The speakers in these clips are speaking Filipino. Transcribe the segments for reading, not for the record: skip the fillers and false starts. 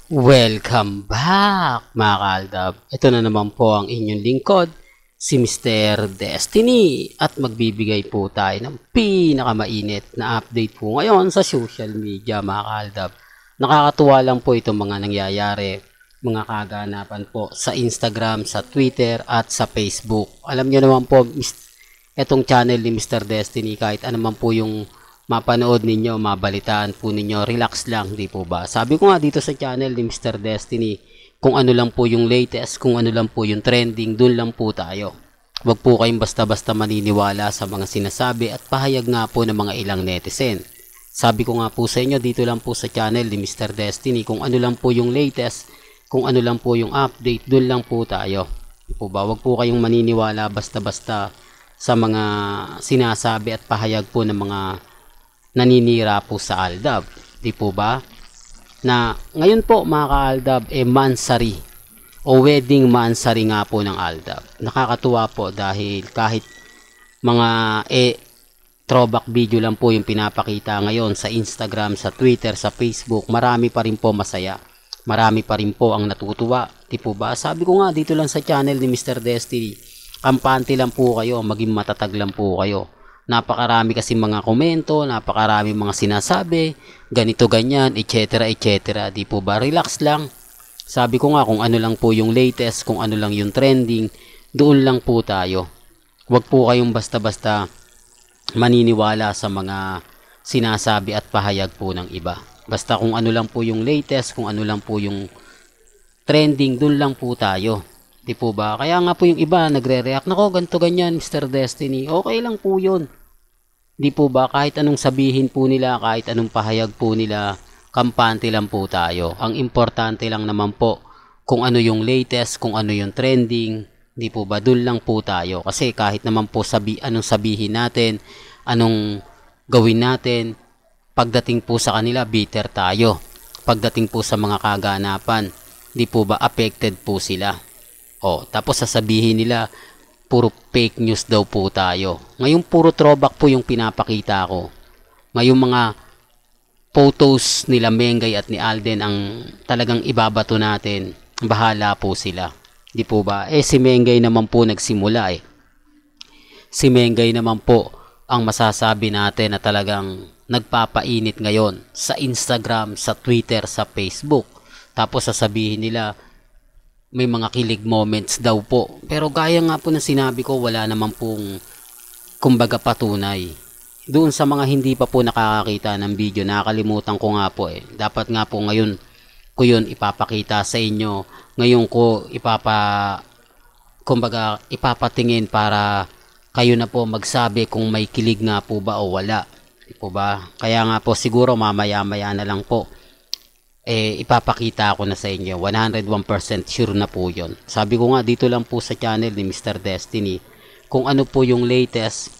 Welcome back mga kaaldab. Ito na naman po ang inyong lingkod, si Mr. Destiny. At magbibigay po tayo ng pinakamainit na update po ngayon sa social media mga kaaldab. Nakakatuwa lang po itong mga nangyayari, mga kaganapan po sa Instagram, sa Twitter at sa Facebook. Alam nyo naman po, itong channel ni Mr. Destiny, kahit ano man po yung mapanood ninyo, mabalitaan po ninyo, relax lang, di po ba? Sabi ko nga dito sa channel ni Mr. Destiny, kung ano lang po yung latest, kung ano lang po yung trending, dun lang po tayo. Huwag po kayong basta-basta maniniwala sa mga sinasabi at pahayag nga po ng mga ilang netizen. Sabi ko nga po sa inyo, dito lang po sa channel ni Mr. Destiny, kung ano lang po yung latest, kung ano lang po yung update, dun lang po tayo. Di po ba? Huwag po kayong maniniwala basta-basta sa mga sinasabi at pahayag po ng mga naninira po sa Aldab, di po ba? Na ngayon po mga ka-Aldab, mansari o wedding mansari nga po ng Aldab. Nakakatuwa po dahil kahit mga throwback video lang po yung pinapakita ngayon sa Instagram, sa Twitter, sa Facebook, marami pa rin po masaya. Marami pa rin po ang natutuwa, di po ba? Sabi ko nga dito lang sa channel ni Mr. Destiny, kampante lang po kayo, maging matatag lang po kayo. Napakarami kasi mga komento, napakarami mga sinasabi, ganito ganyan, etc. etc. Di po ba? Relax lang. Sabi ko nga kung ano lang po yung latest, kung ano lang yung trending, doon lang po tayo. Huwag po kayong basta-basta maniniwala sa mga sinasabi at pahayag po ng iba. Basta kung ano lang po yung latest, kung ano lang po yung trending, doon lang po tayo. Di po ba? Kaya nga po yung iba nagre-react, nako ganito ganyan Mr. Destiny, okay lang po yun. Di po ba? Kahit anong sabihin po nila, kahit anong pahayag po nila, kampante lang po tayo. Ang importante lang naman po, kung ano yung latest, kung ano yung trending, di po ba? Doon lang po tayo. Kasi kahit naman po anong sabihin natin, anong gawin natin, pagdating po sa kanila, bitter tayo. Pagdating po sa mga kaganapan, di po ba affected po sila. Tapos sasabihin nila, puro fake news daw po tayo. Ngayon puro throwback po yung pinapakita ko. Ngayong mga photos nila Mengay at ni Alden ang talagang ibabato natin. Bahala po sila. Di po ba? Si Mengay naman po nagsimula Si Mengay naman po ang masasabi natin na talagang nagpapainit ngayon sa Instagram, sa Twitter, sa Facebook. Tapos sasabihin nila, may mga kilig moments daw po. Pero gaya nga po na sinabi ko, wala naman pong kumbaga patunay. Doon sa mga hindi pa po nakakakita ng video, nakakalimutan ko nga po Dapat nga po ngayon ko yun ipapakita sa inyo. Ngayon ko kumbaga ipapatingin para kayo na po magsabi kung may kilig nga po ba o wala. Di po ba? Kaya nga po siguro mamaya-maya na lang po ipapakita ko na sa inyo. 101% sure na po yun. Sabi ko nga dito lang po sa channel ni Mr. Destiny, kung ano po yung latest,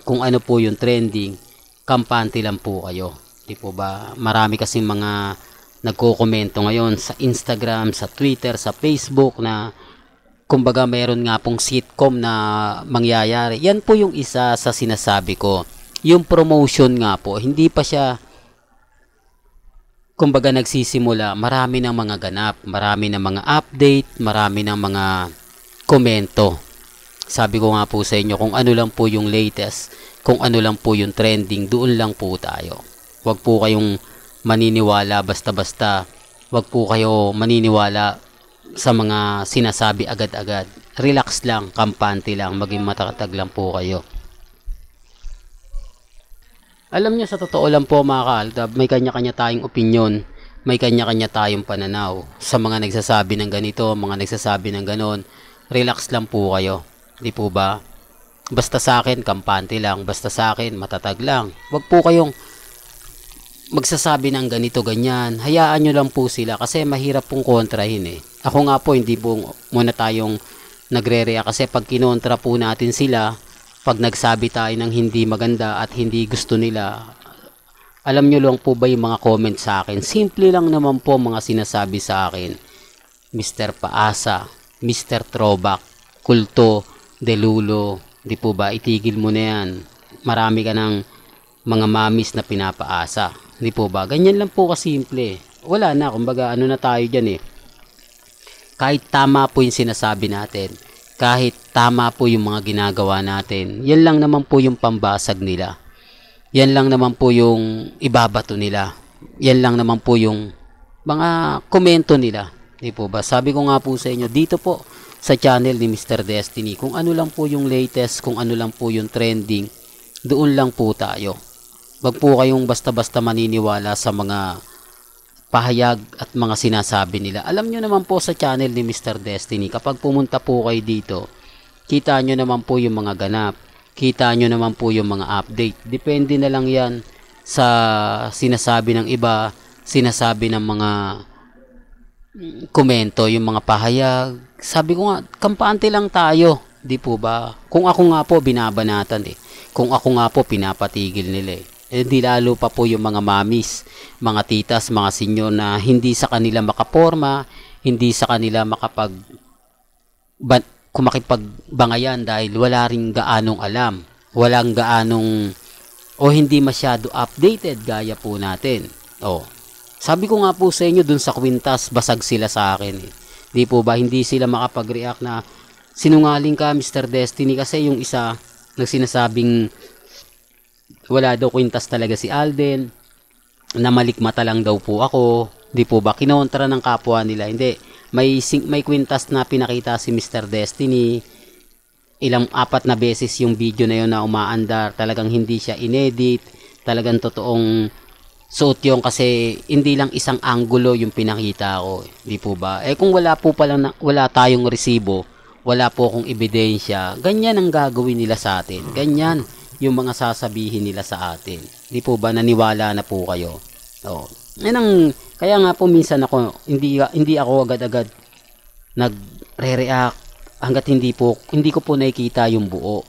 kung ano po yung trending, kampante lang po kayo. Di po ba? Marami kasi mga nagko-komento ngayon sa Instagram, sa Twitter, sa Facebook na kumbaga meron nga pong sitcom na mangyayari. Yan po yung isa sa sinasabi ko. Yung promotion nga po, hindi pa siya kumbaga nagsisimula, marami ng mga ganap, marami ng mga update, marami ng mga komento. Sabi ko nga po sa inyo, kung ano lang po yung latest, kung ano lang po yung trending, doon lang po tayo. Huwag po kayong maniniwala basta-basta. Huwag po kayo maniniwala sa mga sinasabi agad-agad. Relax lang, kampante lang, maging matatag lang po kayo. Alam nyo, sa totoo lang po mga kaaldab, may kanya-kanya tayong opinyon, may kanya-kanya tayong pananaw. Sa mga nagsasabi ng ganito, mga nagsasabi ng ganon, relax lang po kayo. Di po ba? Basta sa akin, kampante lang. Basta sa akin, matatag lang. Huwag po kayong magsasabi ng ganito, ganyan. Hayaan nyo lang po sila kasi mahirap pong kontrahin Ako nga po, hindi po muna tayong nagre-react kasi pag kinontra po natin sila, pag nagsabi tayo ng hindi maganda at hindi gusto nila, alam nyo lang po ba yung mga comment sa akin? Simple lang naman po mga sinasabi sa akin. Mr. Paasa, Mr. Throwback, Kulto, Delulo, di po ba? Itigil mo na yan. Marami ka ng mga mamis na pinapaasa. Di po ba? Ganyan lang po kasimple. wala na, kumbaga ano na tayo dyan kahit tama po yung sinasabi natin, kahit tama po yung mga ginagawa natin, yan lang naman po yung pambasag nila. Yan lang naman po yung ibabato nila. Yan lang naman po yung mga komento nila. Di po ba? Sabi ko nga po sa inyo, dito po sa channel ni Mr. Destiny, kung ano lang po yung latest, kung ano lang po yung trending, doon lang po tayo. Wag po kayong basta-basta maniniwala sa mga pahayag at mga sinasabi nila. Alam nyo naman po sa channel ni Mr. Destiny, kapag pumunta po kayo dito, kita nyo naman po yung mga ganap, kita nyo naman po yung mga update. Depende na lang yan sa sinasabi ng iba, sinasabi ng mga komento, yung mga pahayag. Sabi ko nga, kampante lang tayo, di po ba? Kung ako nga po, binabanatan Kung ako nga po, pinapatigil nila di lalo pa po yung mga mamis, mga titas, mga senyor na hindi sa kanila makaporma, hindi sa kanila makipagbangayan dahil wala ring gaanong alam, walang gaanong o hindi masyado updated gaya po natin. Sabi ko nga po sa inyo dun sa kwintas, basag sila sa akin Di po ba hindi sila makapag-react na sinungaling ka Mr. Destiny, kasi yung isa nagsinasabing wala daw kwintas talaga si Alden, na malikmata lang daw po ako. Di po ba kinontra ng kapwa nila? Hindi, may kwintas na pinakita si Mr. Destiny. Apat na beses yung video na yun na umaandar, talagang hindi siya inedit, talagang totoong suot yung, kasi hindi lang isang anggulo yung pinakita ko. Di po ba? Kung wala po palang wala tayong resibo, wala po akong ebidensya, ganyan ang gagawin nila sa atin. Ganyan yung mga sasabihin nila sa atin. Di po ba naniwala na po kayo? Kaya nga po minsan ako, hindi ako agad-agad nagre-react hanggat hindi ko po nakikita yung buo.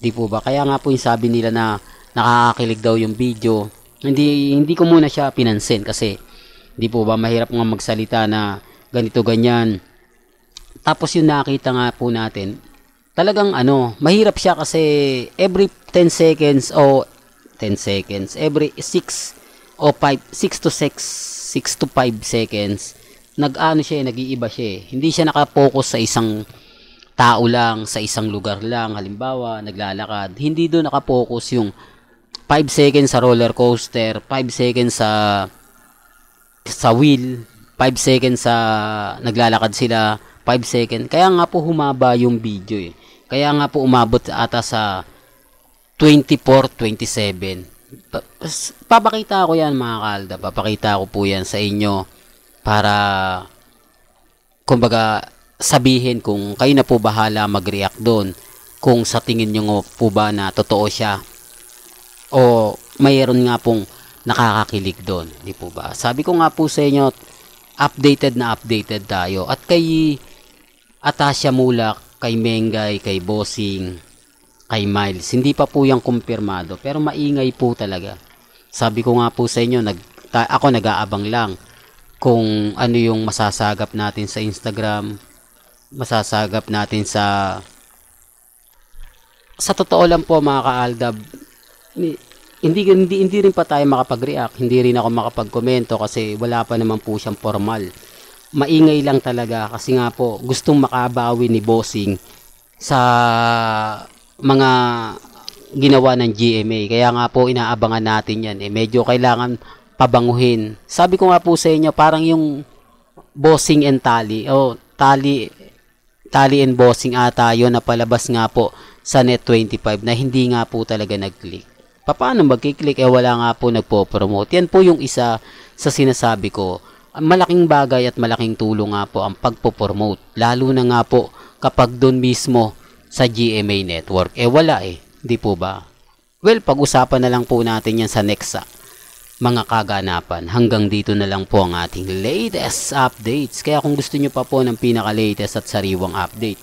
Di po ba? Kaya nga po yung sabi nila na nakakakilig daw yung video, hindi ko muna siya pinansin, kasi di po ba mahirap nga magsalita na ganito ganyan. Tapos yung nakita nga po natin, talagang mahirap siya, kasi every 10 seconds, every 6 to 5 seconds, nag-iiba siya. Hindi siya nakapokus sa isang tao lang, sa isang lugar lang. Halimbawa, naglalakad, hindi doon nakapokus yung 5 seconds sa roller coaster, 5 seconds sa wheel, 5 seconds sa naglalakad sila, 5 seconds. Kaya nga po humaba yung video Kaya nga po umabot ata sa 24-27. Papakita ko yan mga kalda. Papakita ko po yan sa inyo para kumbaga sabihin kung kayo na po bahala mag-react doon, kung sa tingin nyo po ba na totoo siya o mayroon nga pong nakakakilig doon. Di po ba? Sabi ko nga po sa inyo, updated na updated tayo. At kay Atasha Mulak, kay Mengay, kay Bossing, kay Miles, hindi pa po yung kumpirmado, pero maingay po talaga. Sabi ko nga po sa inyo, ako nag-aabang lang kung ano yung masasagap natin sa Instagram, masasagap natin sa totoo lang po mga ka-Aldab, hindi rin pa tayo makapag-react, hindi rin ako makapag-komento kasi wala pa naman po siyang formal. Maingay lang talaga kasi nga po gustong makabawi ni Bossing sa mga ginawa ng GMA. Kaya nga po inaabangan natin yan medyo kailangan pabanguhin. Sabi ko nga po sa inyo, parang yung Bossing and Tally Tally and Bossing ata yun na palabas nga po sa Net25 na hindi nga po talaga nag-click. Paano magkiklik wala nga po nagpo-promote? Yan po yung isa sa sinasabi ko. Malaking bagay at malaking tulong nga po ang pagpo-promote. Lalo na nga po kapag doon mismo sa GMA Network. Wala Di po ba? Well, pag-usapan na lang po natin yan sa next mga kaganapan. Hanggang dito na lang po ang ating latest updates. Kaya kung gusto nyo pa po ng pinaka-latest at sariwang update,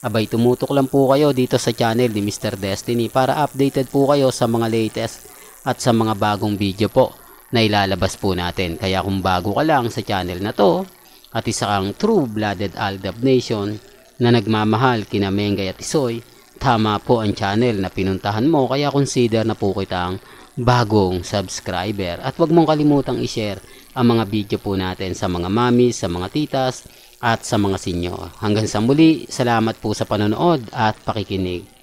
abay tumutok lang po kayo dito sa channel ni Mr. Destiny para updated po kayo sa mga latest at sa mga bagong video po na ilalabas po natin. Kaya kung bago ka lang sa channel na to at isa kang true-blooded Aldab Nation na nagmamahal kina Mengay at Isoy, tama po ang channel na pinuntahan mo, kaya consider na po kitang bagong subscriber. At wag mong kalimutang i-share ang mga video po natin sa mga mami, sa mga titas, at sa mga senior. Hanggang sa muli, salamat po sa panonood at pakikinig.